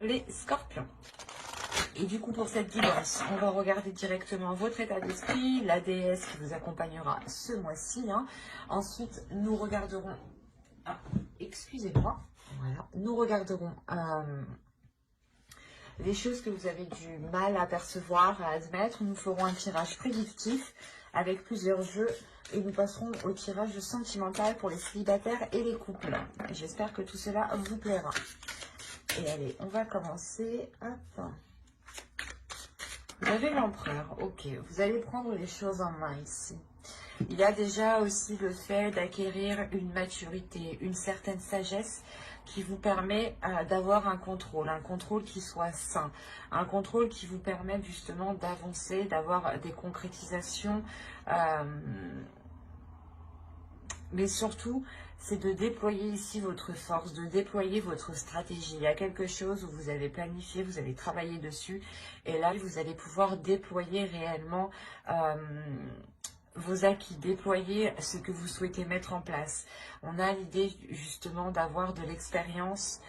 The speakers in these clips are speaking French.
les scorpions. Et du coup, pour cette guidance, on va regarder directement votre état d'esprit, la déesse qui vous accompagnera ce mois-ci. Hein. Ensuite, nous regarderons... Ah, excusez-moi. Voilà. Nous regarderons les choses que vous avez du mal à percevoir, à admettre. Nous ferons un tirage prédictif avec plusieurs jeux. Et nous passerons au tirage sentimental pour les célibataires et les couples. J'espère que tout cela vous plaira. Et allez, on va commencer. Hop. Vous avez l'empereur, ok. Vous allez prendre les choses en main ici. Il y a déjà aussi le fait d'acquérir une maturité, une certaine sagesse qui vous permet d'avoir un contrôle qui soit sain, un contrôle qui vous permet justement d'avancer, d'avoir des concrétisations, mais surtout, c'est de déployer ici votre force, de déployer votre stratégie. Il y a quelque chose où vous avez planifié, vous avez travaillé dessus, et là, vous allez pouvoir déployer réellement vos acquis, déployer ce que vous souhaitez mettre en place. On a l'idée justement d'avoir de l'expérience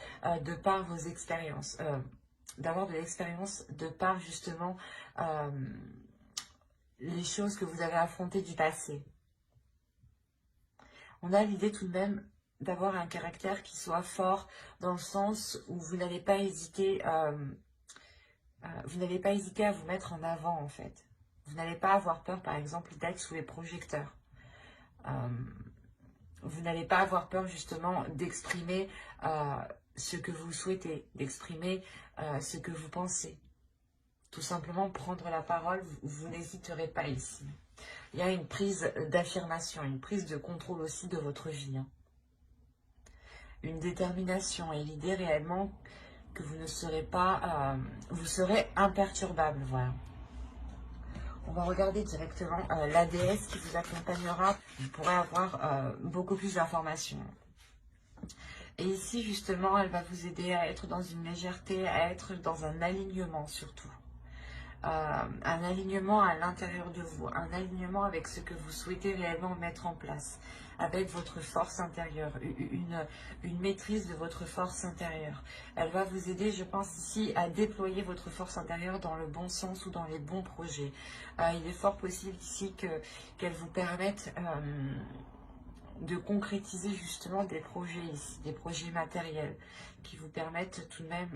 de par vos expériences, d'avoir de l'expérience de par justement les choses que vous avez affrontées du passé. On a l'idée tout de même d'avoir un caractère qui soit fort dans le sens où vous n'allez pas hésiter, à vous mettre en avant en fait. Vous n'allez pas avoir peur par exemple d'être sous les projecteurs. Vous n'allez pas avoir peur justement d'exprimer ce que vous souhaitez, d'exprimer ce que vous pensez. Tout simplement prendre la parole, vous n'hésiterez pas ici. Il y a une prise d'affirmation, une prise de contrôle aussi de votre vie. Hein. Une détermination et l'idée réellement que vous ne serez pas, vous serez imperturbable. Voilà. On va regarder directement la déesse qui vous accompagnera. Vous pourrez avoir beaucoup plus d'informations. Et ici, justement, elle va vous aider à être dans une légèreté, à être dans un alignement surtout. Un alignement à l'intérieur de vous, un alignement avec ce que vous souhaitez réellement mettre en place, avec votre force intérieure, une maîtrise de votre force intérieure. Elle va vous aider, je pense ici, à déployer votre force intérieure dans le bon sens ou dans les bons projets. Il est fort possible ici qu'elle vous permette de concrétiser justement des projets ici, des projets matériels, qui vous permettent tout de même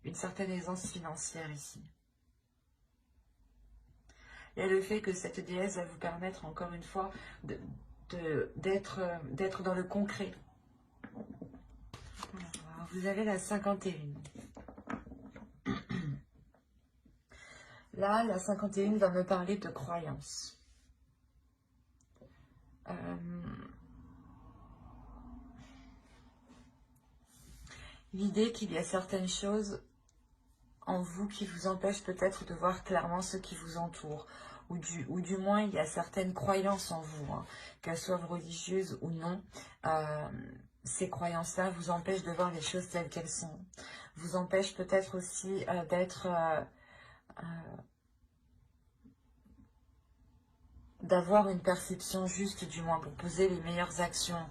une certaine aisance financière ici. Il y a le fait que cette déesse va vous permettre encore une fois d'être dans le concret. Alors, vous avez la 51. Là, la 51 va me parler de croyance. L'idée qu'il y a certaines choses en vous qui vous empêchent peut-être de voir clairement ce qui vous entoure. Ou du moins, il y a certaines croyances en vous, hein, qu'elles soient religieuses ou non. Ces croyances-là vous empêchent de voir les choses telles qu'elles sont. Vous empêchent peut-être aussi d'avoir une perception juste, du moins, pour poser les meilleures actions.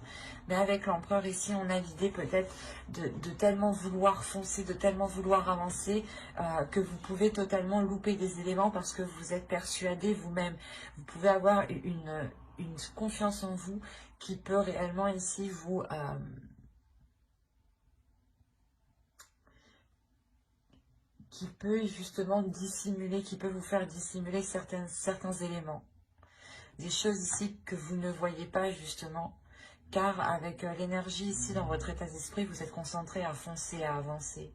Mais avec l'empereur ici, on a l'idée peut-être de tellement vouloir foncer, de tellement vouloir avancer, que vous pouvez totalement louper des éléments parce que vous êtes persuadé vous-même. Vous pouvez avoir une confiance en vous qui peut réellement ici vous... qui peut justement dissimuler, qui peut vous faire dissimuler certains éléments. Des choses ici que vous ne voyez pas justement, car avec l'énergie ici dans votre état d'esprit, vous êtes concentré à foncer, à avancer.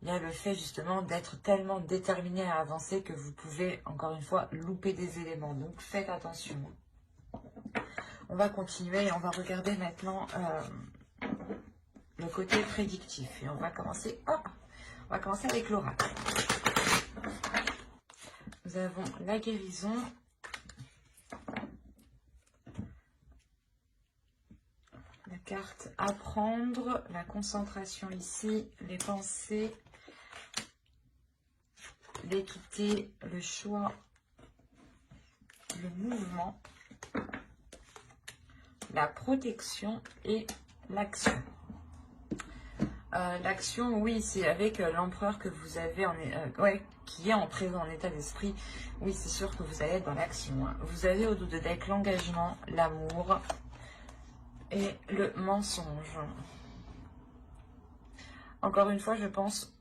Il y a le fait justement d'être tellement déterminé à avancer que vous pouvez, encore une fois, louper des éléments. Donc faites attention. On va continuer et on va regarder maintenant le côté prédictif. Et on va commencer, avec l'oracle. Nous avons la guérison. La carte apprendre, la concentration ici, les pensées, l'équité, le choix, le mouvement, la protection et l'action. L'action, oui, c'est avec l'empereur que vous avez, ouais, qui est entré en état d'esprit. Oui, c'est sûr que vous allez être dans l'action. Hein. Vous avez au dos de deck l'engagement, l'amour et le mensonge. Encore une fois, je pense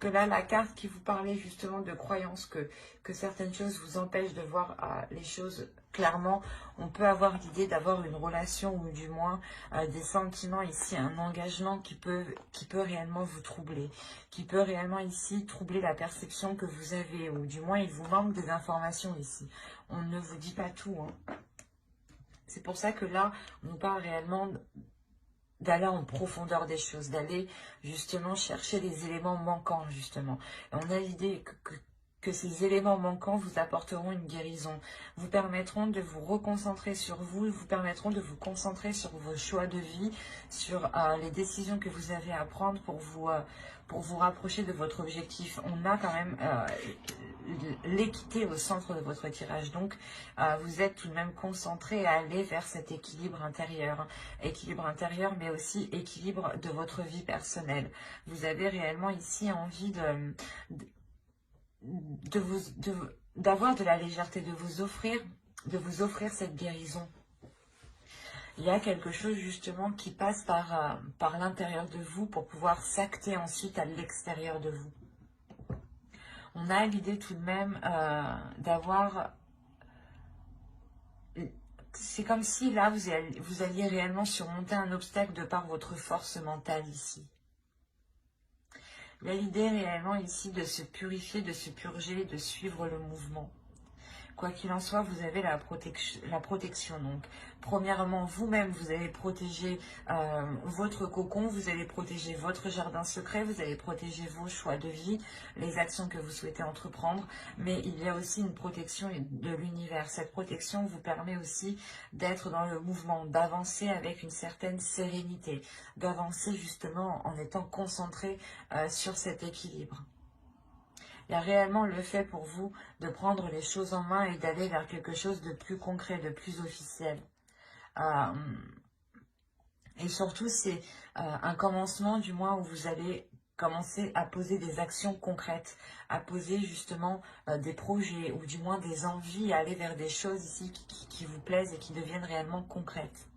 que là, la carte qui vous parlait justement de croyance, que certaines choses vous empêchent de voir les choses clairement, on peut avoir l'idée d'avoir une relation ou du moins des sentiments ici, un engagement qui peut réellement vous troubler, qui peut réellement ici troubler la perception que vous avez, ou du moins il vous manque des informations ici. On ne vous dit pas tout. Hein. C'est pour ça que là, on parle réellement d'aller en profondeur des choses, d'aller justement chercher les éléments manquants justement. Et on a l'idée que ces éléments manquants vous apporteront une guérison, vous permettront de vous reconcentrer sur vous, vous permettront de vous concentrer sur vos choix de vie, sur les décisions que vous avez à prendre pour vous rapprocher de votre objectif. On a quand même l'équité au centre de votre tirage, donc vous êtes tout de même concentré à aller vers cet équilibre intérieur, mais aussi équilibre de votre vie personnelle. Vous avez réellement ici envie d'avoir de la légèreté, de vous offrir cette guérison. Il y a quelque chose justement qui passe par l'intérieur de vous pour pouvoir s'acter ensuite à l'extérieur de vous. On a l'idée tout de même d'avoir... C'est comme si là, vous alliez réellement surmonter un obstacle de par votre force mentale ici. Il y a l'idée réellement ici de se purifier, de se purger, de suivre le mouvement. Quoi qu'il en soit, vous avez la protection. Donc, premièrement, vous-même, vous allez protéger votre cocon, vous allez protéger votre jardin secret, vous allez protéger vos choix de vie, les actions que vous souhaitez entreprendre. Mais il y a aussi une protection de l'univers. Cette protection vous permet aussi d'être dans le mouvement, d'avancer avec une certaine sérénité, d'avancer justement en étant concentré sur cet équilibre. Il y a réellement le fait pour vous de prendre les choses en main et d'aller vers quelque chose de plus concret, de plus officiel. Et surtout, c'est un commencement du moins où vous allez commencer à poser des actions concrètes, à poser justement des projets ou du moins des envies, à aller vers des choses ici qui vous plaisent et qui deviennent réellement concrètes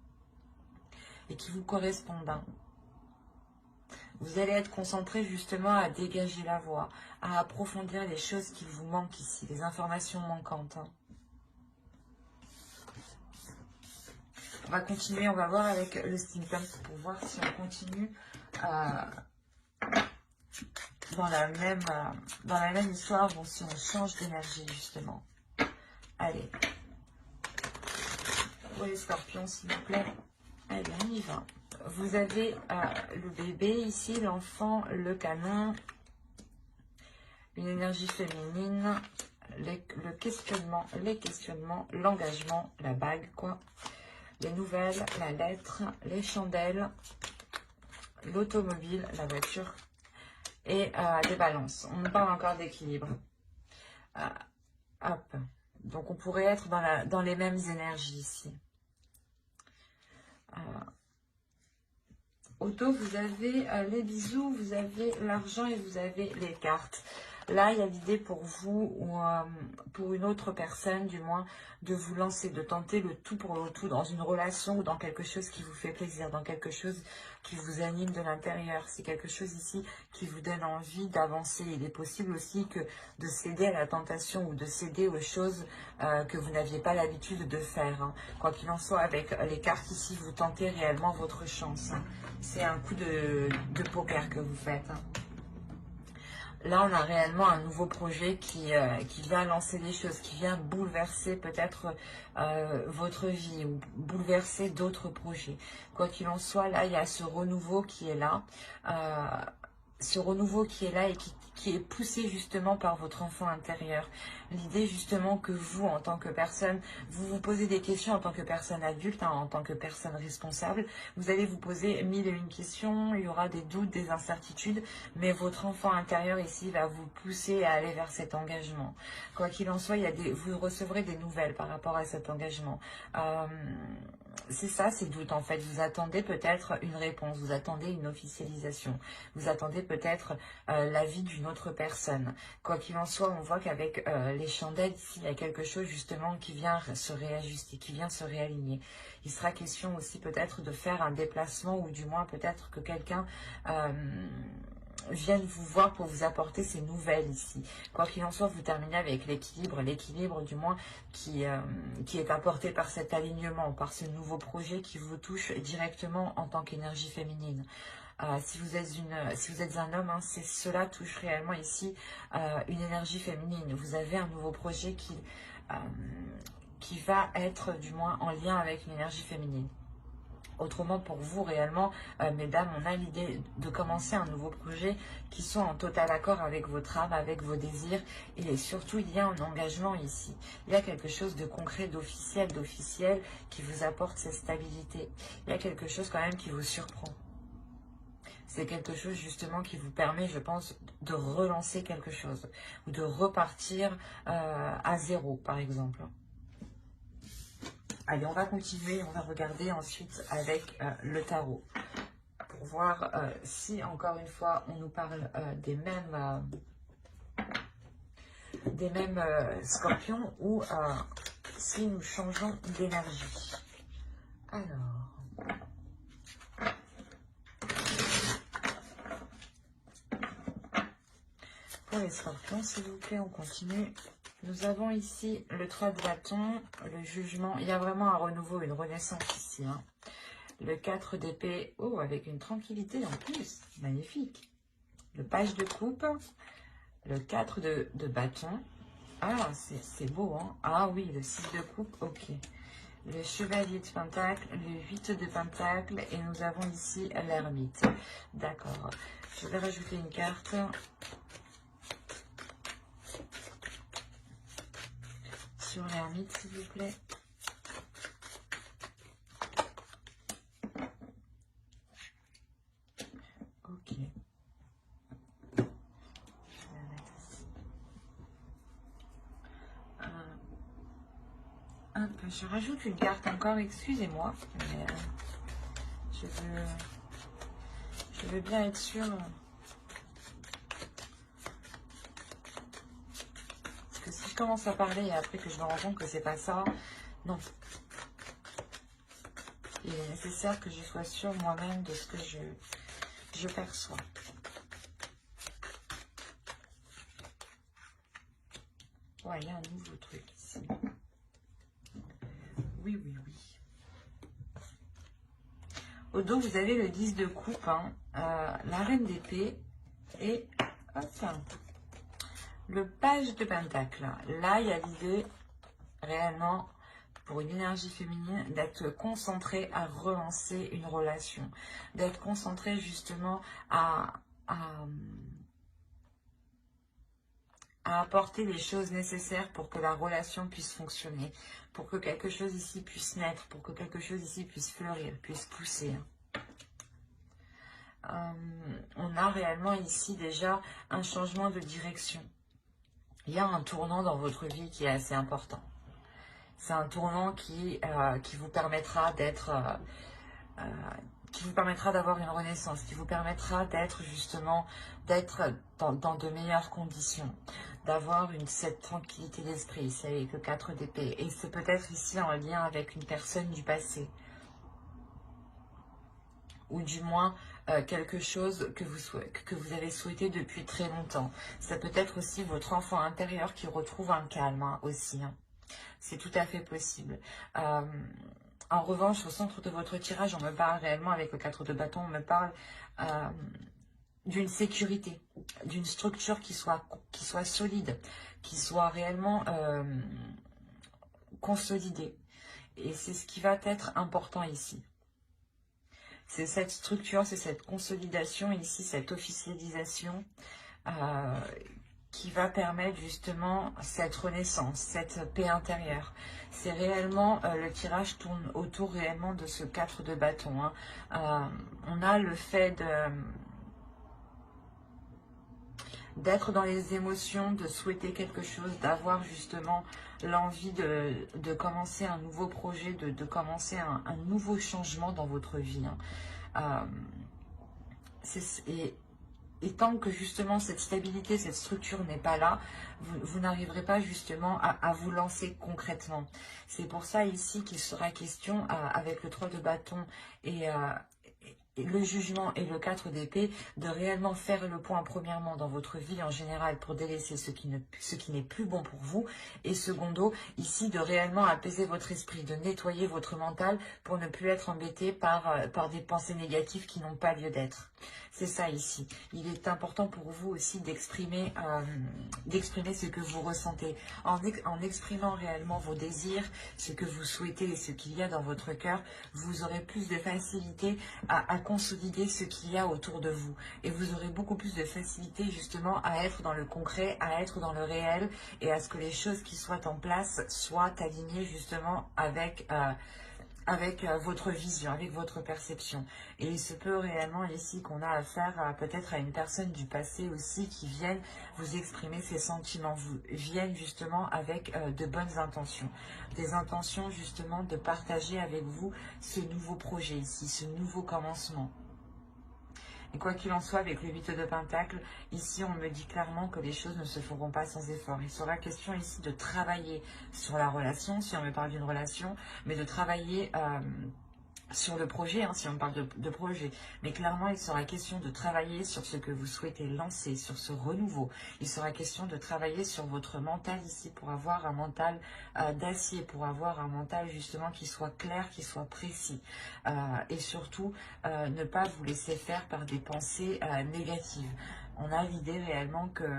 et qui vous correspondent. Hein. Vous allez être concentré justement à dégager la voie, à approfondir les choses qui vous manquent ici, les informations manquantes. Hein. On va continuer, on va voir avec le steampunk pour voir si on continue dans la même histoire, bon, si on change d'énergie justement. Allez. Pour les scorpions, s'il vous plaît. Allez, on y va. Vous avez le bébé ici, l'enfant, le canon, une énergie féminine, le questionnement, les questionnements, l'engagement, la bague, quoi. Les nouvelles, la lettre, les chandelles, l'automobile, la voiture et des balances. On nous parle encore d'équilibre. Hop. Donc on pourrait être dans les mêmes énergies ici. Auto, vous avez les bisous, vous avez l'argent et vous avez les cartes. Là, il y a l'idée pour vous ou pour une autre personne, du moins, de vous lancer, de tenter le tout pour le tout dans une relation ou dans quelque chose qui vous fait plaisir, dans quelque chose qui vous anime de l'intérieur. C'est quelque chose ici qui vous donne envie d'avancer. Il est possible aussi que de céder à la tentation ou de céder aux choses que vous n'aviez pas l'habitude de faire. Hein. Quoi qu'il en soit, avec les cartes ici, vous tentez réellement votre chance. Hein. C'est un coup de poker que vous faites. Hein. Là, on a réellement un nouveau projet qui vient lancer des choses, qui vient bouleverser peut-être votre vie ou bouleverser d'autres projets. Quoi qu'il en soit, là, il y a ce renouveau qui est là. ce renouveau qui est là et qui est poussé justement par votre enfant intérieur. L'idée justement que vous, en tant que personne, vous vous posez des questions en tant que personne adulte, hein, en tant que personne responsable. Vous allez vous poser mille et une questions, il y aura des doutes, des incertitudes, mais votre enfant intérieur ici va vous pousser à aller vers cet engagement. Quoi qu'il en soit, vous recevrez des nouvelles par rapport à cet engagement. C'est ça, ces doutes en fait. Vous attendez peut-être une réponse, vous attendez une officialisation, vous attendez peut-être l'avis d'une autre personne. Quoi qu'il en soit, on voit qu'avec les chandelles, ici, il y a quelque chose justement qui vient se réajuster, qui vient se réaligner. Il sera question aussi peut-être de faire un déplacement ou du moins peut-être que quelqu'un vienne vous voir pour vous apporter ces nouvelles ici. Quoi qu'il en soit, vous terminez avec l'équilibre du moins qui est apporté par cet alignement, par ce nouveau projet qui vous touche directement en tant qu'énergie féminine. Si vous êtes un homme, hein, cela touche réellement ici une énergie féminine. Vous avez un nouveau projet qui va être du moins en lien avec une énergie féminine. Autrement, pour vous, réellement, mesdames, on a l'idée de commencer un nouveau projet qui soit en total accord avec votre âme, avec vos désirs. Et surtout, il y a un engagement ici. Il y a quelque chose de concret, d'officiel qui vous apporte cette stabilité. Il y a quelque chose quand même qui vous surprend. C'est quelque chose justement qui vous permet, je pense, de relancer quelque chose. Ou de repartir à zéro, par exemple. Allez, on va continuer, on va regarder ensuite avec le tarot. Pour voir si, encore une fois, on nous parle des mêmes scorpions ou si nous changeons d'énergie. Alors... Pour les scorpions, s'il vous plaît, on continue. Nous avons ici le 3 de bâton, le jugement. Il y a vraiment un renouveau, une renaissance ici. Hein. Le 4 d'épée, oh, avec une tranquillité en plus. Magnifique. Le page de coupe, le 4 de bâton. Ah, c'est beau, hein. Ah oui, le 6 de coupe, ok. Le chevalier de pentacle, le 8 de pentacle, et nous avons ici l'ermite. D'accord. Je vais rajouter une carte. Sur l'ermite, s'il vous plaît. Ok. Je vais la mettre ici. Je rajoute une carte encore, excusez-moi, mais je veux bien être sûre. Parce que si je commence à parler et après que je me rends compte que c'est pas ça, non. Il est nécessaire que je sois sûre moi-même de ce que je perçois. Ouais, il y a un nouveau truc ici. Oui, oui, oui. Au dos, vous avez le 10 de coupe, hein, la reine d'épée et le page de pentacle. Là, il y a l'idée réellement pour une énergie féminine d'être concentré à relancer une relation, d'être concentré justement à apporter les choses nécessaires pour que la relation puisse fonctionner, pour que quelque chose ici puisse naître, pour que quelque chose ici puisse fleurir, puisse pousser. On a réellement ici déjà un changement de direction. Il y a un tournant dans votre vie qui est assez important. C'est un tournant qui vous permettra d'être... qui vous permettra d'avoir une renaissance, qui vous permettra d'être justement, dans de meilleures conditions, d'avoir cette tranquillité d'esprit, c'est avec le 4 d'épée. Et c'est peut-être ici en lien avec une personne du passé. Ou du moins quelque chose que vous avez souhaité depuis très longtemps. Ça peut être aussi votre enfant intérieur qui retrouve un calme hein, aussi. Hein. C'est tout à fait possible. En revanche, au centre de votre tirage, on me parle réellement, avec le 4 de bâton, on me parle d'une sécurité, d'une structure qui soit solide, qui soit réellement consolidée. Et c'est ce qui va être important ici. C'est cette structure, c'est cette consolidation ici, cette officialisation qui va permettre justement cette renaissance, cette paix intérieure. C'est réellement, le tirage tourne autour réellement de ce 4 de bâton. Hein. On a le fait d'être dans les émotions, de souhaiter quelque chose, d'avoir justement l'envie de commencer un nouveau projet, de commencer un nouveau changement dans votre vie. Hein. Et tant que justement cette stabilité, cette structure n'est pas là, vous n'arriverez pas justement à vous lancer concrètement. C'est pour ça ici qu'il sera question avec le 3 de bâton et le jugement et le 4 d'épée, de réellement faire le point premièrement dans votre vie en général pour délaisser ce qui n'est plus bon pour vous, et secondo, ici de réellement apaiser votre esprit, de nettoyer votre mental pour ne plus être embêté par des pensées négatives qui n'ont pas lieu d'être. C'est ça ici. Il est important pour vous aussi d'exprimer ce que vous ressentez. En exprimant réellement vos désirs, ce que vous souhaitez et ce qu'il y a dans votre cœur, vous aurez plus de facilité à consolider ce qu'il y a autour de vous. Et vous aurez beaucoup plus de facilité justement à être dans le concret, à être dans le réel et à ce que les choses qui soient en place soient alignées justement avec votre vision, avec votre perception. Et il se peut réellement ici qu'on a affaire peut-être à une personne du passé aussi qui vienne vous exprimer ses sentiments, viennent justement avec de bonnes intentions. Des intentions justement de partager avec vous ce nouveau projet ici, ce nouveau commencement. Et quoi qu'il en soit, avec le 8 de Pentacle, ici on me dit clairement que les choses ne se feront pas sans effort. Il sera question ici de travailler sur la relation, si on me parle d'une relation, mais de travailler sur le projet, hein, si on parle de projet. Mais clairement, il sera question de travailler sur ce que vous souhaitez lancer, sur ce renouveau. Il sera question de travailler sur votre mental ici pour avoir un mental d'acier, pour avoir un mental justement qui soit clair, qui soit précis. Et surtout, ne pas vous laisser faire par des pensées négatives. On a l'idée réellement que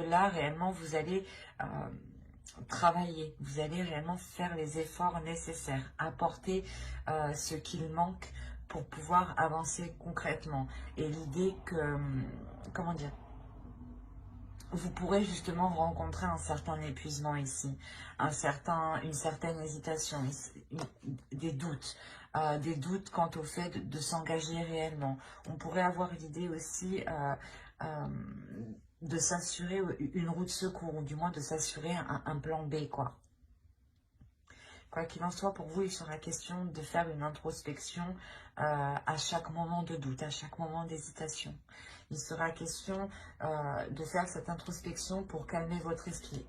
là, réellement, vous allez travailler, vous allez réellement faire les efforts nécessaires, apporter ce qu'il manque pour pouvoir avancer concrètement. Et l'idée que, comment dire, vous pourrez justement rencontrer un certain épuisement ici, une certaine hésitation, des doutes. Des doutes quant au fait de s'engager réellement. On pourrait avoir l'idée aussi de s'assurer une roue de secours, ou du moins de s'assurer un plan B, quoi. Quoi qu'il en soit, pour vous, il sera question de faire une introspection à chaque moment de doute, à chaque moment d'hésitation. Il sera question de faire cette introspection pour calmer votre esprit,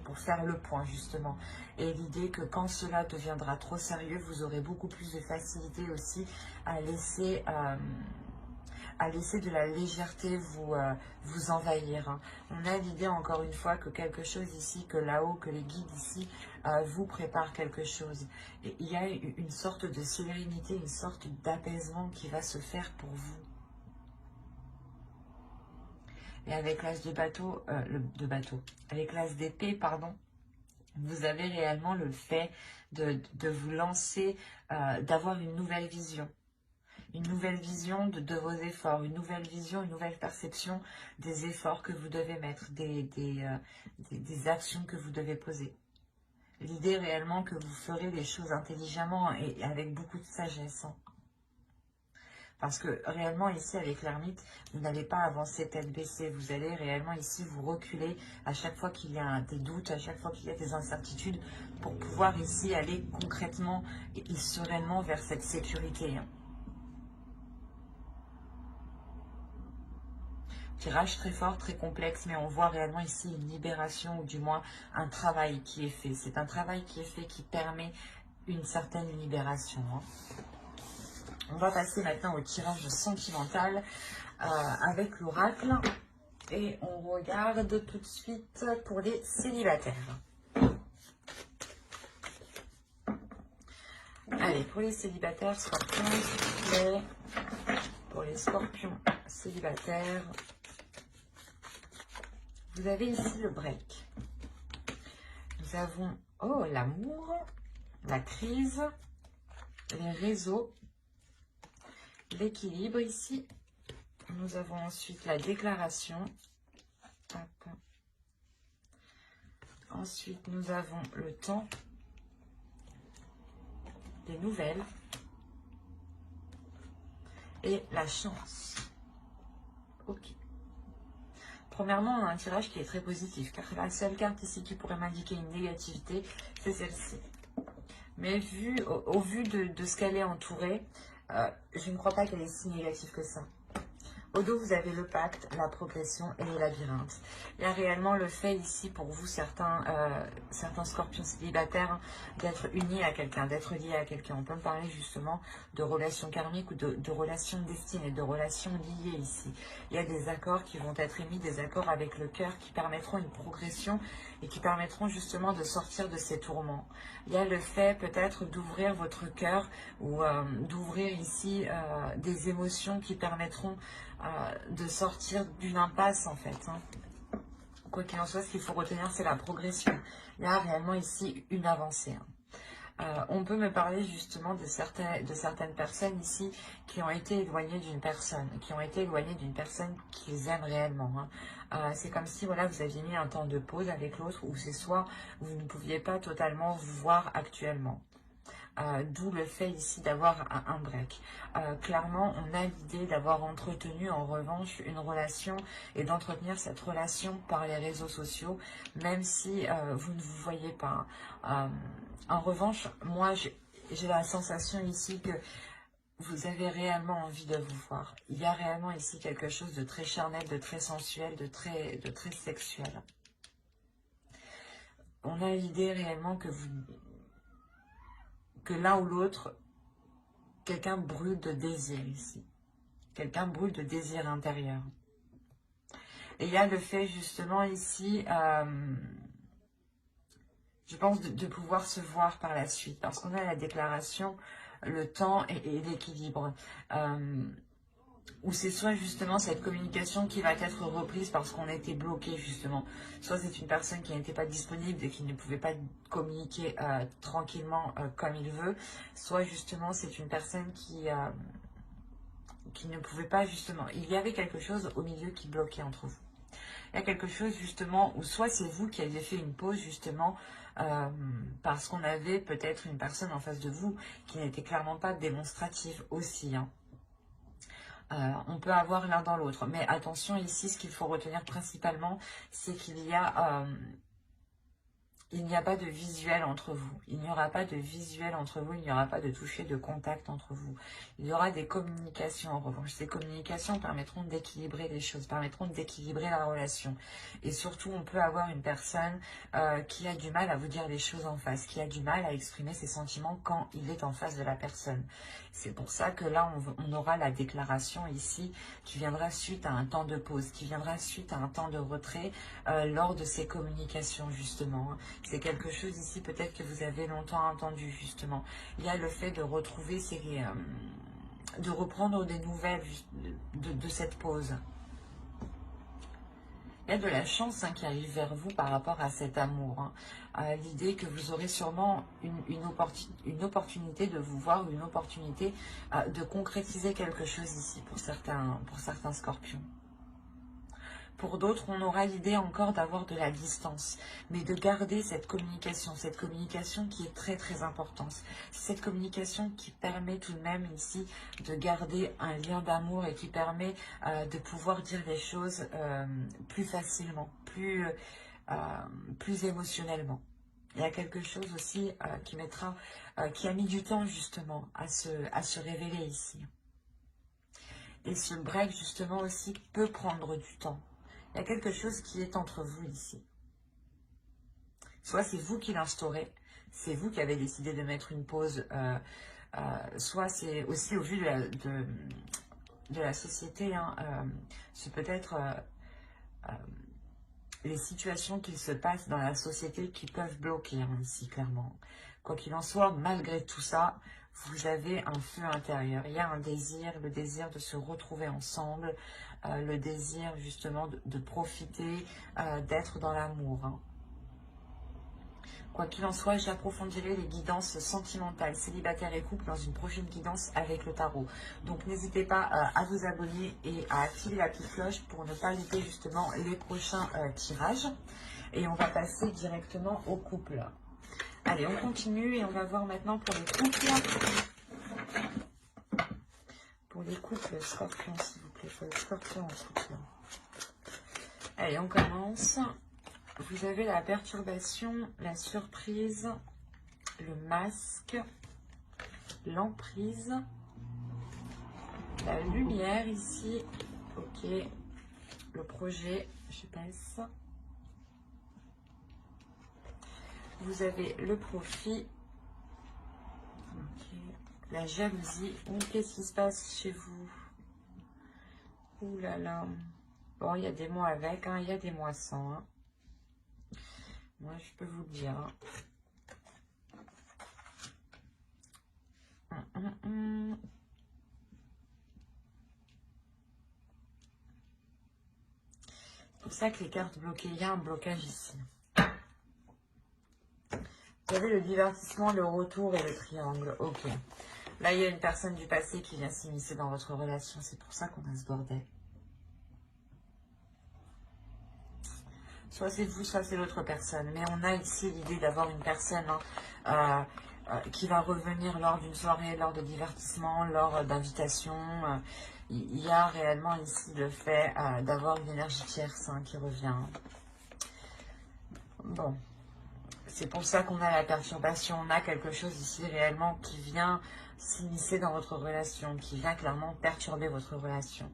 pour faire le point justement. Et l'idée que quand cela deviendra trop sérieux, vous aurez beaucoup plus de facilité aussi à laisser de la légèreté vous envahir. Hein. On a l'idée encore une fois que quelque chose ici, que là-haut, que les guides ici vous préparent quelque chose. Et il y a une sorte de sérénité, une sorte d'apaisement qui va se faire pour vous. Et avec l'as avec l'as d'épée, pardon, vous avez réellement le fait de vous lancer, d'avoir une nouvelle vision. Une nouvelle vision de vos efforts, une nouvelle vision, une nouvelle perception des efforts que vous devez mettre, des actions que vous devez poser. L'idée réellement que vous ferez les choses intelligemment et avec beaucoup de sagesse. Hein. Parce que réellement ici avec l'ermite, vous n'allez pas avancer tête baissée, vous allez réellement ici vous reculer à chaque fois qu'il y a des doutes, à chaque fois qu'il y a des incertitudes, pour pouvoir ici aller concrètement et sereinement vers cette sécurité. Hein. Tirage très fort, très complexe, mais on voit réellement ici une libération ou du moins un travail qui est fait. C'est un travail qui est fait qui permet une certaine libération. Hein. On va passer maintenant au tirage sentimental avec l'oracle et on regarde tout de suite pour les célibataires. Allez, pour les célibataires, scorpions, s'il vous plaît. Pour les scorpions célibataires, vous avez ici le break. Nous avons, oh, l'amour, la crise, les réseaux, l'équilibre ici. Nous avons ensuite la déclaration. Hop. Ensuite, nous avons le temps, des nouvelles et la chance. Ok. Premièrement, on a un tirage qui est très positif, car la seule carte ici qui pourrait m'indiquer une négativité, c'est celle-ci. Mais au vu de ce qu'elle est entourée, je ne crois pas qu'elle est si négative que ça. Au dos, vous avez le pacte, la progression et le labyrinthe. Il y a réellement le fait ici pour vous, certains scorpions célibataires, d'être unis à quelqu'un, d'être liés à quelqu'un. On peut parler justement de relations karmiques ou de relations destinées, de relations liées ici. Il y a des accords qui vont être émis, des accords avec le cœur qui permettront une progression et qui permettront justement de sortir de ces tourments. Il y a le fait peut-être d'ouvrir votre cœur ou d'ouvrir ici des émotions qui permettront de sortir d'une impasse en fait. Quoi qu'il en soit, ce qu'il faut retenir, c'est la progression. Il y a réellement ici une avancée. On peut me parler justement de certaines personnes ici qui ont été éloignées d'une personne, qu'ils aiment réellement. C'est comme si voilà, vous aviez mis un temps de pause avec l'autre, ou c'est soit vous ne pouviez pas totalement vous voir actuellement. D'où le fait ici d'avoir un break. Clairement, on a l'idée d'avoir entretenu en revanche une relation et d'entretenir cette relation par les réseaux sociaux, même si vous ne vous voyez pas. En revanche, moi, j'ai la sensation ici que vous avez réellement envie de vous voir. Il y a réellement ici quelque chose de très charnel, de très sensuel, de très sexuel. On a l'idée réellement que l'un ou l'autre, quelqu'un brûle de désir ici. Quelqu'un brûle de désir intérieur. Et il y a le fait justement ici, je pense, de pouvoir se voir par la suite. Parce qu'on a la déclaration, le temps et l'équilibre. Où c'est soit justement cette communication qui va être reprise parce qu'on a été bloqué justement. Soit c'est une personne qui n'était pas disponible et qui ne pouvait pas communiquer tranquillement comme il veut. Soit justement c'est une personne qui ne pouvait pas justement. Il y avait quelque chose au milieu qui bloquait entre vous. Il y a quelque chose justement où soit c'est vous qui aviez fait une pause justement parce qu'on avait peut-être une personne en face de vous qui n'était clairement pas démonstrative aussi. On peut avoir l'un dans l'autre. Mais attention ici, ce qu'il faut retenir principalement, c'est qu'il y a... il n'y a pas de visuel entre vous. Il n'y aura pas de visuel entre vous. Il n'y aura pas de toucher, de contact entre vous. Il y aura des communications en revanche. Ces communications permettront d'équilibrer les choses, permettront d'équilibrer la relation. Et surtout, on peut avoir une personne qui a du mal à vous dire les choses en face, qui a du mal à exprimer ses sentiments quand il est en face de la personne. C'est pour ça que là, on aura la déclaration ici qui viendra suite à un temps de pause, qui viendra suite à un temps de retrait lors de ces communications justement. C'est quelque chose ici peut-être que vous avez longtemps entendu justement. Il y a le fait de retrouver de reprendre des nouvelles de cette pause. Il y a de la chance qui arrive vers vous par rapport à cet amour. L'idée que vous aurez sûrement une opportunité de vous voir, une opportunité de concrétiser quelque chose ici pour certains scorpions. Pour d'autres, on aura l'idée encore d'avoir de la distance, mais de garder cette communication qui est très très importante. Cette communication qui permet tout de même ici de garder un lien d'amour et qui permet de pouvoir dire les choses plus facilement, plus émotionnellement. Il y a quelque chose aussi qui a mis du temps justement à se révéler ici. Et ce break justement aussi peut prendre du temps. Il y a quelque chose qui est entre vous ici. Soit c'est vous qui l'instaurez, c'est vous qui avez décidé de mettre une pause, soit c'est aussi au vu de la société, c'est peut-être les situations qui se passent dans la société qui peuvent bloquer ici, clairement. Quoi qu'il en soit, malgré tout ça, vous avez un feu intérieur. Il y a un désir, le désir de se retrouver ensemble, le désir justement de profiter, d'être dans l'amour. Quoi qu'il en soit, j'approfondirai les guidances sentimentales, célibataires et couples dans une prochaine guidance avec le tarot. Donc n'hésitez pas à vous abonner et à activer la petite cloche pour ne pas louper justement les prochains tirages. Et on va passer directement au couple. Allez, on continue et on va voir maintenant pour les couples. Pour les couples scorpions, s'il vous plaît. Pour les scorpions en soutien. Allez, on commence. Vous avez la perturbation, la surprise, le masque, l'emprise, la lumière ici. Ok. Le projet, je passe. Vous avez le profit. Ok. La jalousie. Qu'est-ce qui se passe chez vous? Ouh là là. Bon, il y a des mois avec, hein, il y a des mois sans. Hein. Moi, je peux vous le dire. Hein. C'est pour ça que les cartes bloquées, il y a un blocage ici. Vous avez le divertissement, le retour et le triangle. Ok. Là, il y a une personne du passé qui vient s'immiscer dans votre relation. C'est pour ça qu'on a ce bordel. Soit c'est vous, soit c'est l'autre personne. Mais on a ici l'idée d'avoir une personne qui va revenir lors d'une soirée, lors de divertissement, lors d'invitation. Il y a réellement ici le fait d'avoir une énergie tierce qui revient. Bon. C'est pour ça qu'on a la perturbation. On a quelque chose ici réellement qui vient s'immiscer dans votre relation, qui vient clairement perturber votre relation.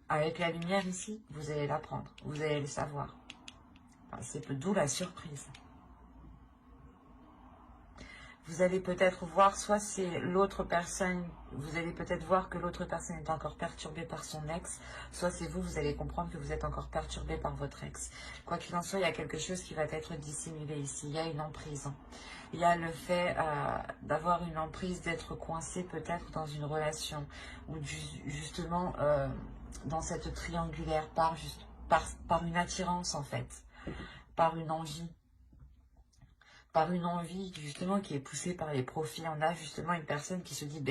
Avec la lumière ici, vous allez l'apprendre, vous allez le savoir. C'est d'où la surprise. Vous allez peut-être voir, soit c'est l'autre personne, vous allez peut-être voir que l'autre personne est encore perturbée par son ex, soit c'est vous, vous allez comprendre que vous êtes encore perturbé par votre ex. Quoi qu'il en soit, il y a quelque chose qui va être dissimulé ici, il y a une emprise. Il y a le fait d'avoir une emprise, d'être coincé peut-être dans une relation, ou justement dans cette triangulaire, par une attirance en fait, par une envie. Par une envie justement qui est poussée par les profits. On a justement une personne qui se dit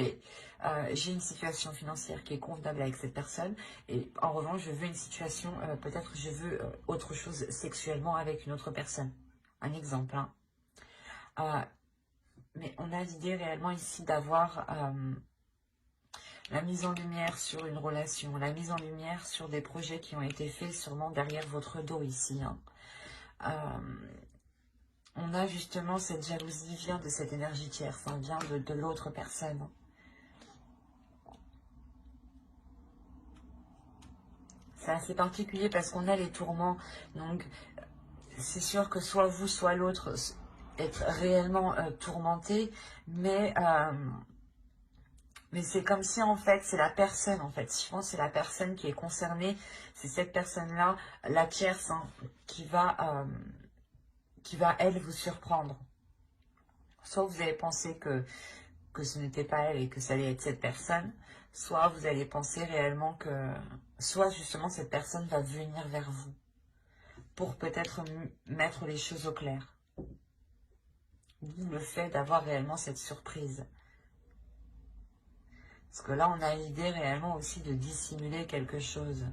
j'ai une situation financière qui est convenable avec cette personne et en revanche je veux une situation, peut-être je veux autre chose sexuellement avec une autre personne. Un exemple. Mais on a l'idée réellement ici d'avoir la mise en lumière sur une relation, la mise en lumière sur des projets qui ont été faits sûrement derrière votre dos ici. On a justement cette jalousie vient de cette énergie tierce, vient de l'autre personne. C'est assez particulier parce qu'on a les tourments. Donc, c'est sûr que soit vous, soit l'autre êtes réellement tourmenté. Mais c'est comme si, en fait, c'est la personne, en fait. Je pense que c'est la personne qui est concernée. C'est cette personne-là, la tierce, qui va, elle, vous surprendre. Soit vous avez pensé que ce n'était pas elle et que ça allait être cette personne, soit vous allez penser réellement que, soit justement cette personne va venir vers vous pour peut-être mettre les choses au clair. D'où le fait d'avoir réellement cette surprise. Parce que là, on a l'idée réellement aussi de dissimuler quelque chose.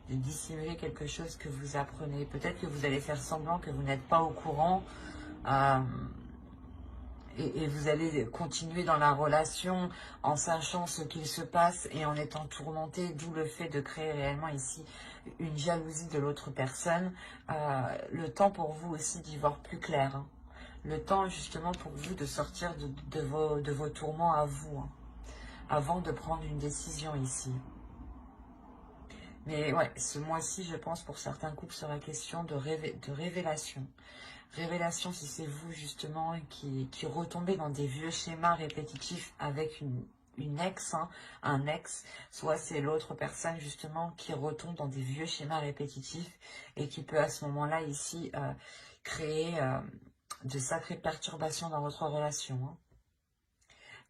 De dissimuler quelque chose que vous apprenez. Peut-être que vous allez faire semblant que vous n'êtes pas au courant. Et vous allez continuer dans la relation en sachant ce qu'il se passe et en étant tourmenté, d'où le fait de créer réellement ici une jalousie de l'autre personne. Le temps pour vous aussi d'y voir plus clair. Le temps justement pour vous de sortir de vos tourments à vous, avant de prendre une décision ici. Mais ouais, ce mois-ci, je pense, pour certains couples, sera question de révélation. Révélation, si c'est vous, justement, qui retombez dans des vieux schémas répétitifs avec une ex, un ex, soit c'est l'autre personne, justement, qui retombe dans des vieux schémas répétitifs et qui peut, à ce moment-là, ici, créer de sacrées perturbations dans votre relation.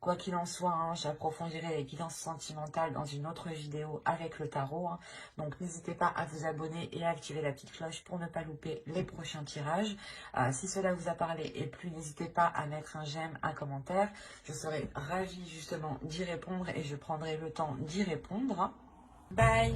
Quoi qu'il en soit, hein, j'approfondirai les guidances sentimentales dans une autre vidéo avec le tarot. Hein. Donc n'hésitez pas à vous abonner et à activer la petite cloche pour ne pas louper les prochains tirages. Si cela vous a parlé et plu, n'hésitez pas à mettre un j'aime, un commentaire. Je serai ravie justement d'y répondre et je prendrai le temps d'y répondre. Bye!